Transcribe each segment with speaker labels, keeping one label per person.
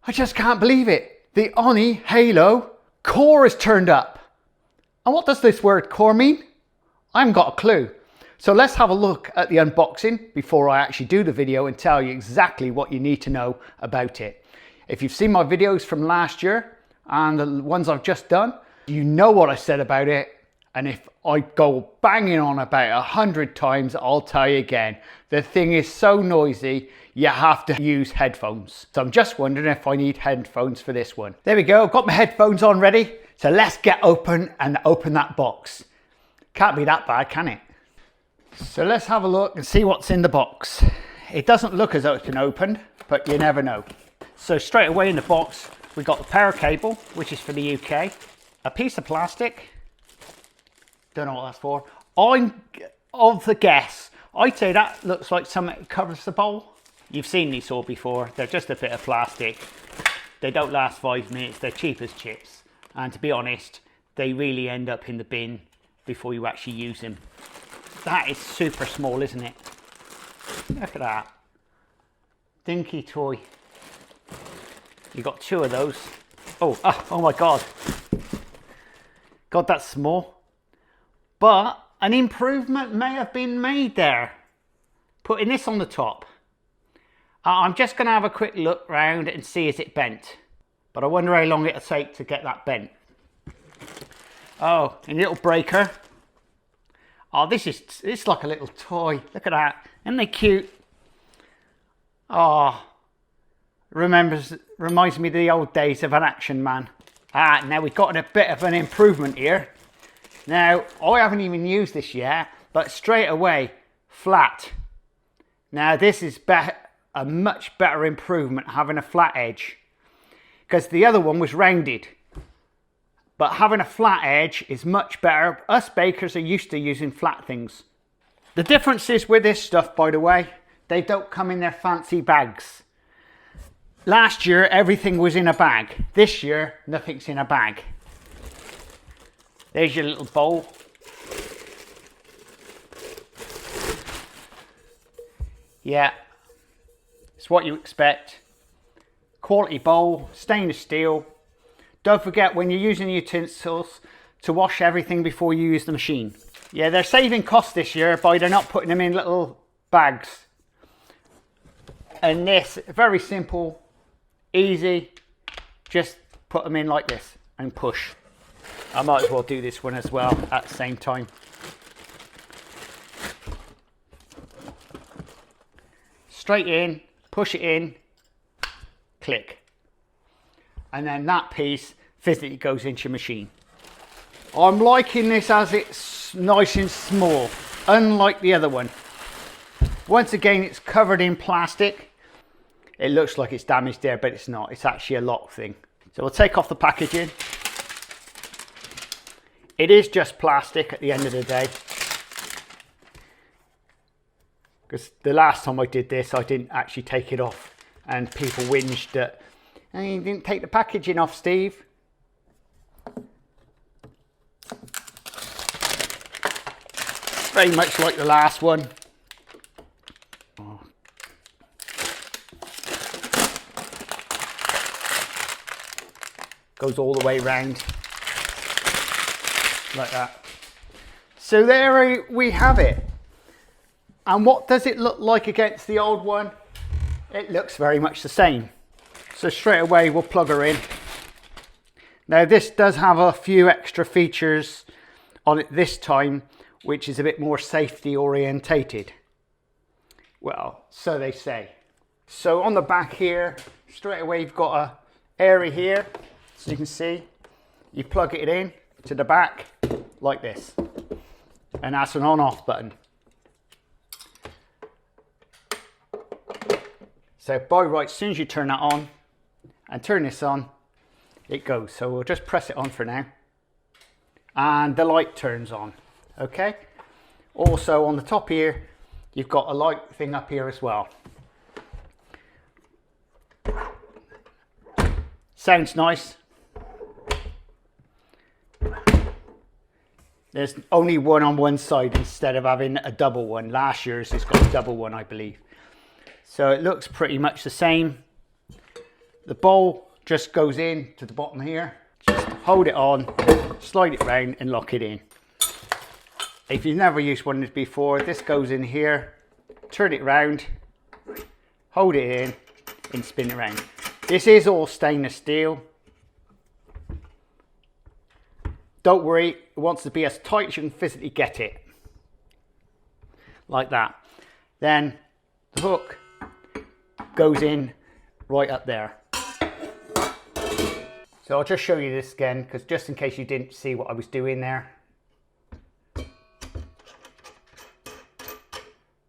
Speaker 1: I just can't believe it. The Ooni Halo Core has turned up. And what does this word core mean? I haven't got a clue. So let's have a look at the unboxing before I actually do the video and tell you exactly what you need to know about it. If you've seen my videos from last year and the ones I've just done, you know what I said about it. And if I go banging on about it 100 times, I'll tell you again. The thing is so noisy, you have to use headphones. So I'm just wondering if I need headphones for this one. There we go, I've got my headphones on ready. So let's get open that box. Can't be that bad, can it? So let's have a look and see what's in the box. It doesn't look as though it's been opened, but you never know. So straight away in the box, we got the power cable, which is for the UK, a piece of plastic. Don't know what that's for. I'm of the guess. I'd say that looks like something that covers the bowl. You've seen these all before. They're just a bit of plastic. They don't last 5 minutes. They're cheap as chips. And to be honest, they really end up in the bin before you actually use them. That is super small, isn't it? Look at that. Dinky toy. You got 2 of those. Oh my God. God, that's small. But an improvement may have been made there. Putting this on the top. I'm just going to have a quick look round and see is it bent. But I wonder how long it'll take to get that bent. Oh, a little breaker. Oh, this is like a little toy. Look at that. Isn't they cute? Oh, reminds me of the old days of an Action Man. Now we've got a bit of an improvement here. Now, I haven't even used this yet, but straight away, flat. Now, this is a much better improvement, having a flat edge. Because the other one was rounded. But having a flat edge is much better. Us bakers are used to using flat things. The difference is with this stuff, by the way, they don't come in their fancy bags. Last year, everything was in a bag. This year, nothing's in a bag. There's your little bowl. Yeah, it's what you expect. Quality bowl, stainless steel. Don't forget when you're using the utensils to wash everything before you use the machine. Yeah, they're saving costs this year by they're not putting them in little bags. And this, very simple, easy. Just put them in like this and push. I might as well do this one as well at the same time. Straight in, push it in, click. And then that piece physically goes into your machine. I'm liking this as it's nice and small, unlike the other one. Once again, it's covered in plastic. It looks like it's damaged there, but it's not. It's actually a lock thing. So we'll take off the packaging. It is just plastic at the end of the day. Because the last time I did this, I didn't actually take it off. And people whinged that, hey, you didn't take the packaging off, Steve. Very much like the last one. Oh. Goes all the way round. Like that. So there we have it. And what does it look like against the old one? It looks very much the same. So straight away we'll plug her in. Now this does have a few extra features on it this time, which is a bit more safety orientated. Well, so they say. So on the back here, straight away you've got a area here, so you can see. You plug it in to the back like this, and that's an on-off button. So by right, as soon as you turn that on and turn this on, it goes. So we'll just press it on for now, and the light turns on. Okay. Also on the top here, you've got a light thing up here as well. Sounds nice. There's only one on one side instead of having a double one. Last year's it's got a double one, I believe. So it looks pretty much the same. the bowl just goes in to the bottom here. Just hold it on, slide it round and lock it in. If you've never used one of these before, this goes in here, turn it round, hold it in and spin it around. This is all stainless steel. Don't worry, it wants to be as tight as you can physically get it. Like that. Then the hook goes in right up there. So I'll just show you this again, because just in case you didn't see what I was doing there.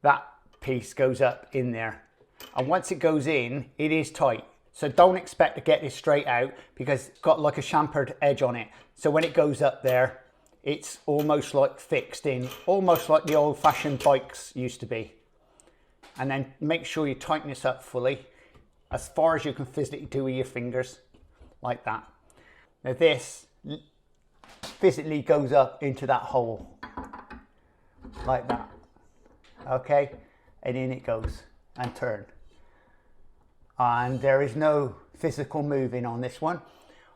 Speaker 1: That piece goes up in there. And once it goes in, it is tight. So don't expect to get this straight out, because it's got like a chamfered edge on it. So when it goes up there, it's almost like fixed in, almost like the old-fashioned bikes used to be. And then make sure you tighten this up fully, as far as you can physically do with your fingers, like that. Now this physically goes up into that hole, like that. Okay, and in it goes and turn. And there is no physical moving on this one.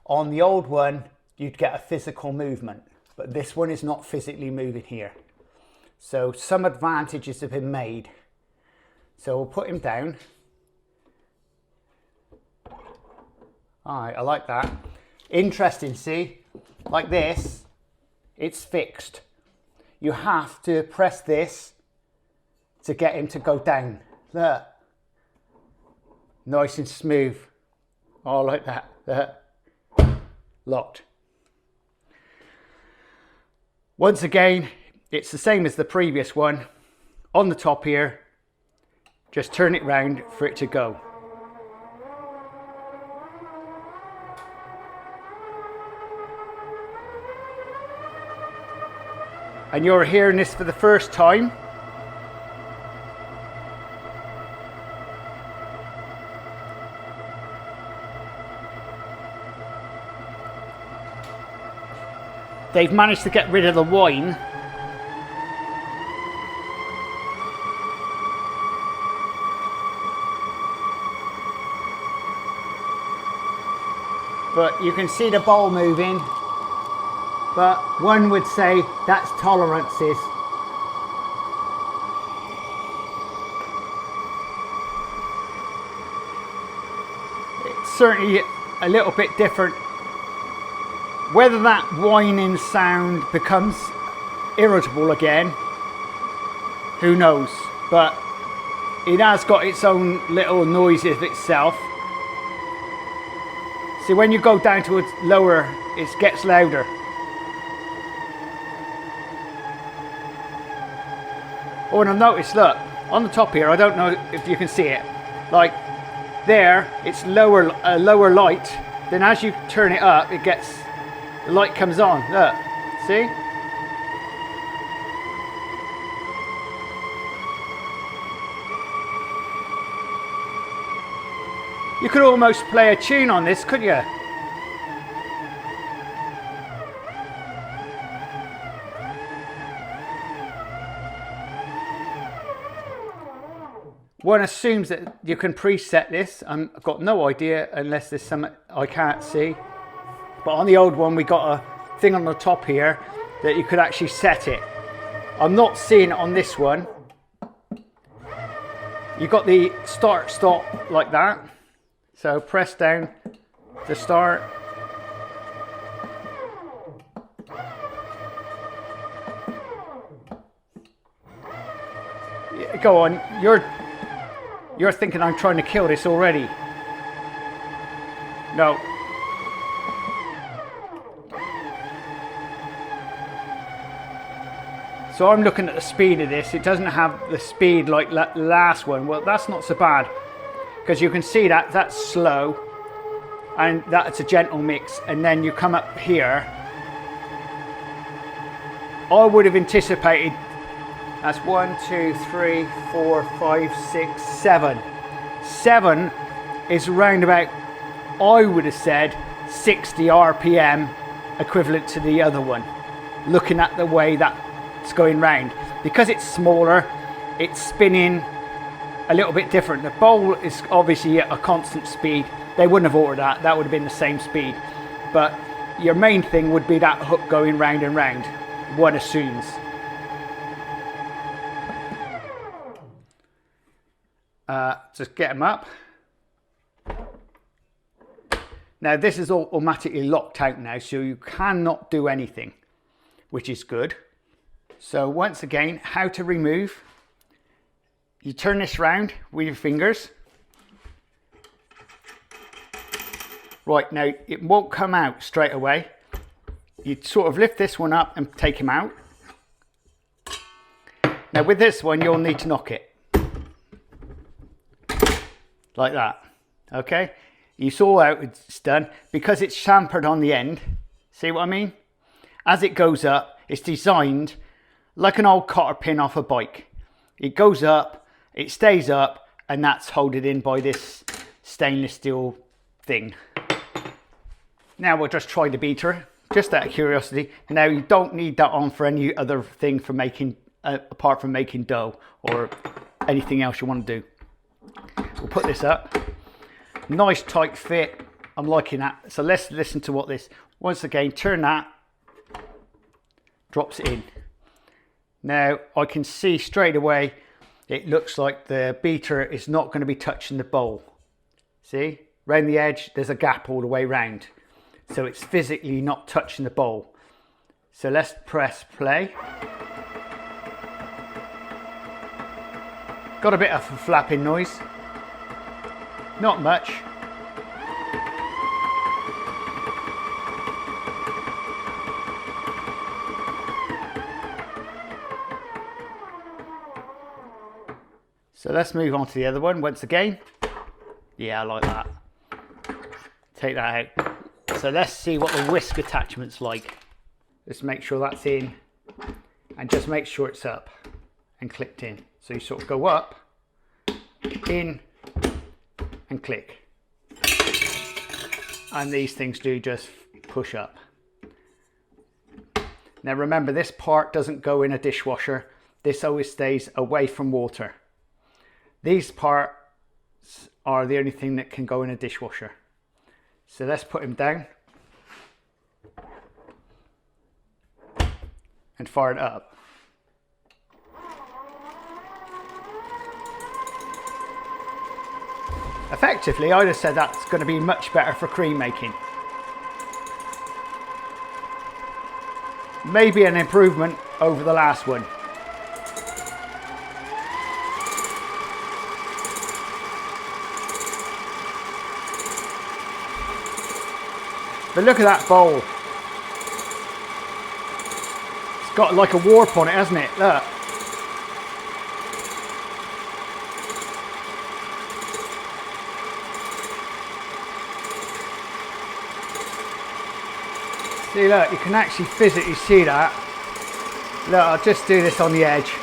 Speaker 1: On the old one, you'd get a physical movement, but this one is not physically moving here. So some advantages have been made. So we'll put him down. All right, I like that. Interesting, see? Like this, it's fixed. You have to press this to get him to go down. Look. Nice and smooth. Oh, like that. Look. Locked. Once again, it's the same as the previous one. On the top here, just turn it round for it to go. And you're hearing this for the first time. They've managed to get rid of the whine. But you can see the bowl moving. But one would say that's tolerances. It's certainly a little bit different. Whether that whining sound becomes irritable again, who knows? But it has got its own little noises itself. See, when you go down to its lower, it gets louder. Oh, and I've noticed, look, on the top here, I don't know if you can see it. Like there, it's lower light. Then as you turn it up, it gets, the light comes on. Look, see? You could almost play a tune on this, couldn't you? One assumes that you can preset this. I've got no idea unless there's something I can't see. But on the old one, we got a thing on the top here that you could actually set it. I'm not seeing it on this one. You got the start stop like that. So press down to start. Yeah, go on, you're thinking I'm trying to kill this already. No. So I'm looking at the speed of this. It doesn't have the speed like the last one. Well, that's not so bad, because you can see that that's slow and that's a gentle mix. And then you come up here. I would have anticipated that's 1, 2, 3, 4, 5, 6, 7. 7 is around about, I would have said, 60 RPM, equivalent to the other one. Looking at the way that's going round. Because it's smaller, it's spinning a little bit different. The bowl is obviously at a constant speed, They wouldn't have ordered that. That would have been the same speed. But your main thing would be that hook going round and round. One assumes. Just get them up. Now this is all automatically locked out now, so you cannot do anything, which is good. So once again, how to remove. You turn this round with your fingers. Right, now it won't come out straight away. You sort of lift this one up and take him out. Now with this one, you'll need to knock it. Like that, okay? You saw how it's done because it's chamfered on the end. See what I mean? As it goes up, it's designed like an old cotter pin off a bike. It goes up, it stays up, and that's holded in by this stainless steel thing. Now we'll just try the beater, just out of curiosity. Now you don't need that on for any other thing for making, apart from making dough or anything else you want to do. We'll put this up. Nice tight fit. I'm liking that. So let's listen to what this, once again, turn that, drops it in. Now I can see straight away, it looks like the beater is not going to be touching the bowl. See, around the edge, there's a gap all the way round. So it's physically not touching the bowl. So let's press play. Got a bit of a flapping noise. Not much. So let's move on to the other one once again. Yeah, I like that. Take that out. So let's see what the whisk attachment's like. Just make sure that's in and just make sure it's up and clicked in. So you sort of go up, in and click. And these things do just push up. Now remember, this part doesn't go in a dishwasher. This always stays away from water. These parts are the only thing that can go in a dishwasher. So let's put him down and fire it up. Effectively, I'd have said that's going to be much better for cream making. Maybe an improvement over the last one. But look at that bowl. It's got like a warp on it, hasn't it? Look. See, look, you can actually physically see that. Look, I'll just do this on the edge.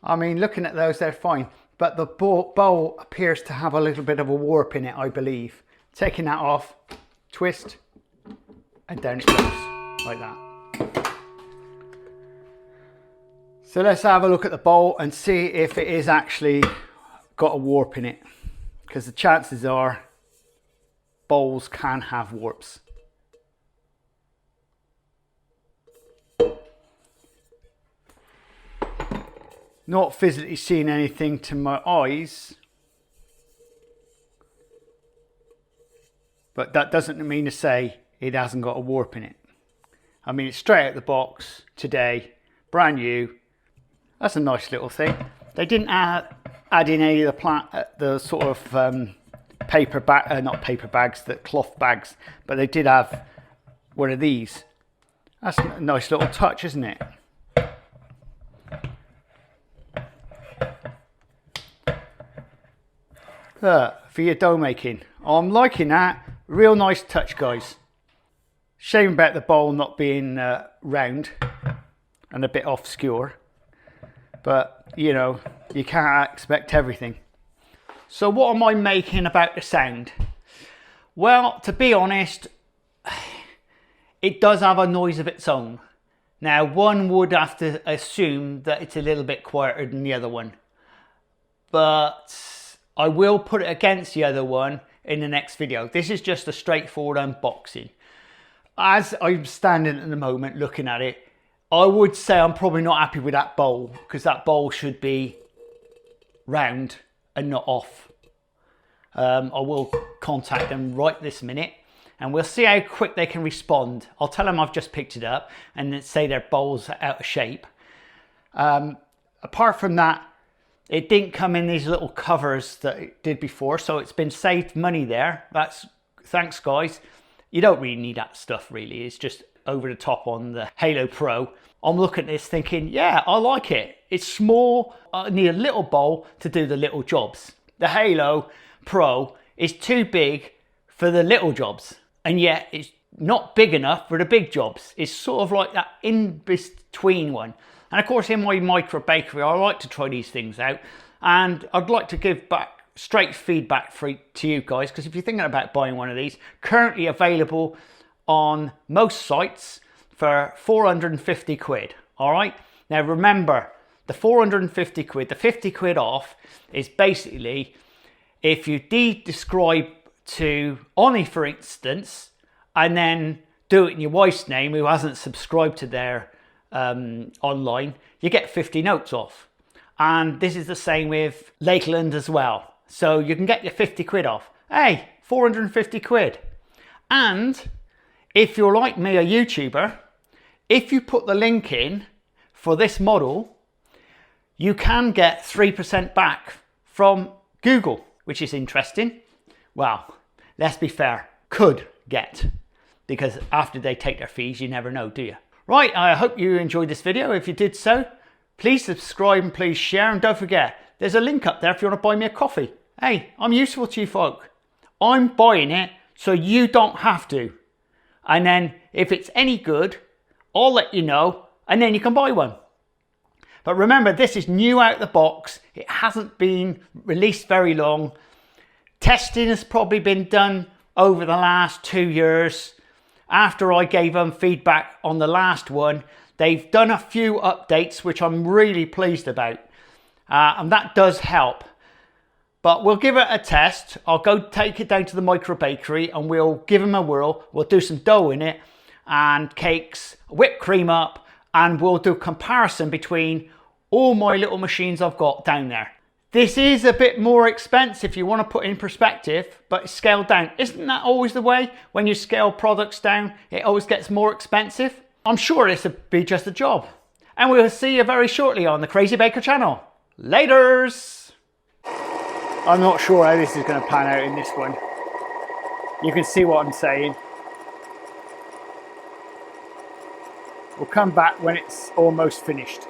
Speaker 1: I mean, looking at those, they're fine. But the bowl appears to have a little bit of a warp in it, I believe. Taking that off, twist, and down it goes, like that. So let's have a look at the bowl and see if it is actually got a warp in it. Because the chances are bowls can have warps. Not physically seeing anything to my eyes, but that doesn't mean to say it hasn't got a warp in it. I mean, it's straight out the box today, brand new. That's a nice little thing. They didn't add in any of the sort of paper bag, not paper bags, the cloth bags, but they did have one of these. That's a nice little touch, isn't it? For your dough making. I'm liking that. Real nice touch, guys. Shame about the bowl not being round and a bit obscure. But, you know, you can't expect everything. So what am I making about the sound? Well, to be honest, it does have a noise of its own. Now, one would have to assume that it's a little bit quieter than the other one, but I will put it against the other one in the next video. This is just a straightforward unboxing. As I'm standing at the moment looking at it, I would say I'm probably not happy with that bowl, because that bowl should be round and not off. I will contact them right this minute and we'll see how quick they can respond. I'll tell them I've just picked it up and then say their bowl's out of shape. Apart from that, it didn't come in these little covers that it did before, so it's been saved money there. Thanks guys. You don't really need that stuff really. It's just over the top on the Halo Pro. I'm looking at this thinking, yeah, I like it. It's small. I need a little bowl to do the little jobs. The Halo Pro is too big for the little jobs, and yet it's not big enough for the big jobs. It's sort of like that in-between one. And of course, in my micro bakery, I like to try these things out, and I'd like to give back straight feedback to you guys, because if you're thinking about buying one of these, currently available on most sites for 450 quid. All right. Now remember, the 450 quid, the 50 quid off is basically if you describe to Ooni, for instance, and then do it in your wife's name who hasn't subscribed to their online, you get 50 notes off. And this is the same with Lakeland as well. So you can get your 50 quid off. Hey, 450 quid. And if you're like me, a YouTuber, if you put the link in for this model, you can get 3% back from Google, which is interesting. Well, let's be fair, could get, because after they take their fees, you never know, do you? Right, I hope you enjoyed this video. If you did so, please subscribe and please share. And don't forget, there's a link up there if you want to buy me a coffee. Hey, I'm useful to you folk. I'm buying it so you don't have to. And then if it's any good, I'll let you know, and then you can buy one. But remember, this is new out the box. It hasn't been released very long. Testing has probably been done over the last 2 years. After I gave them feedback on the last one, they've done a few updates, which I'm really pleased about. And that does help. But we'll give it a test. I'll go take it down to the micro bakery and we'll give them a whirl. We'll do some dough in it and cakes, whipped cream up, and we'll do a comparison between all my little machines I've got down there. This is a bit more expensive if you want to put in perspective, but it's scaled down. Isn't that always the way? When you scale products down, it always gets more expensive. I'm sure this will be just a job. And we'll see you very shortly on the Crazy Baker channel. Laters! I'm not sure how this is going to pan out in this one. You can see what I'm saying. We'll come back when it's almost finished.